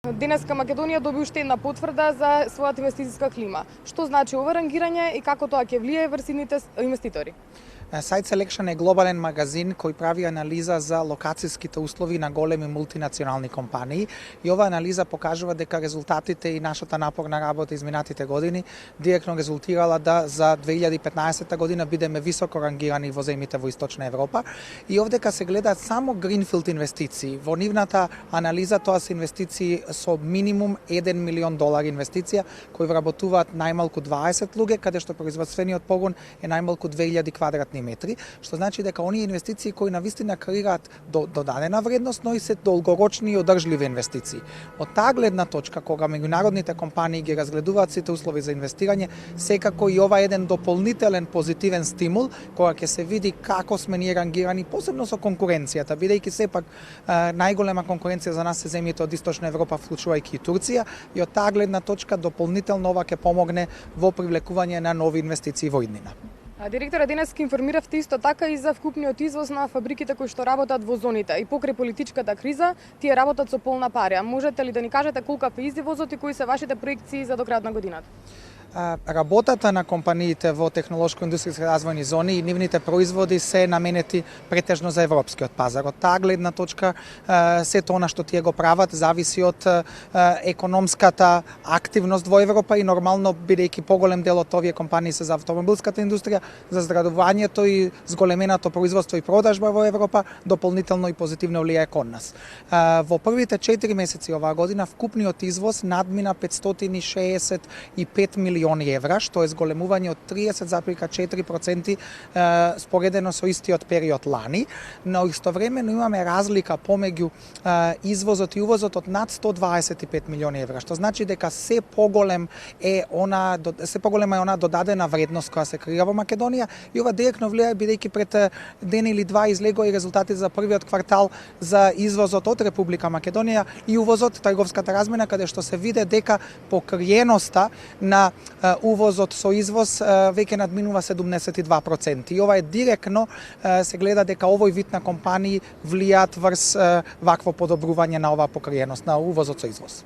Денеска Македонија доби уште една потврда за својата инвестицијска клима. Што значи ова рангирање и како тоа ќе влијае врз идните инвеститори? Site Selection е глобален магазин кој прави анализа за локацијските услови на големи мултинационални компании и оваа анализа покажува дека резултатите и нашата напорна работа изминатите години директно резултирала да за 2015 година бидеме високо рангирани во земјите во Источна Европа и овдека се гледаат само гринфилд инвестиции. Во нивната анализа тоа се инвестиции со минимум $1 милион инвестиција кои вработуваат најмалку 20 луѓе, каде што производствениот погон е најмалку 2000 квадратни метри, што значи дека оние инвестиции кои навистина креираат додадена вредност, но и се долгорочни и одржливи инвестиции. Од таа гледна точка, кога меѓународните компании ги разгледуваат сите услови за инвестирање, секако и ова е еден дополнителен позитивен стимул, кога ќе се види како сме ние рангирани, посебно со конкуренцијата, бидејќи сепак најголема конкуренција за нас се земјите од Источна Европа, вклучувајќи и Турција, и од таа гледна точка дополнително ова ќе помогне во привлекување на нови инвестиции во иднина. Директора, денес ке информиравте исто така и за вкупниот извоз на фабриките кои што работат во зоните. И покрај политичката криза, тие работат со полна пари. Можете ли да ни кажете колкав е извозот и кои се вашите проекции за до крај на годината? Работата на компаниите во технолошко-индустријски развојни зони и нивните производи се наменети претежно за европскиот пазар. Од таа гледна точка, сето она што тие го прават зависи од економската активност во Европа и нормално, бидејќи поголем дел од овие компании се за автомобилската индустрија, за здравувањето и зголеменото производство и продажба во Европа, дополнително и позитивно влијае кон нас. Во првите 4 месеци оваа година вкупниот извоз надмина 565 милиони евра, што е зголемување од 30,4% споредено со истиот период лани, но истовремено имаме разлика помеѓу извозот и увозот од над 125 милиони евра, што значи дека се поголема е она додадена вредност која се креира во Македонија и ова директно влијае бидејќи пред ден или два излегоа и резултати за првиот квартал за извозот од Република Македонија и увозот, трговската размена, каде што се виде дека покриеноста на увозот со извоз веќе надминува 72%. И ова е директно се гледа дека овој вид на компании влијаат врз вакво подобрување на оваа покриеност на увозот со извоз.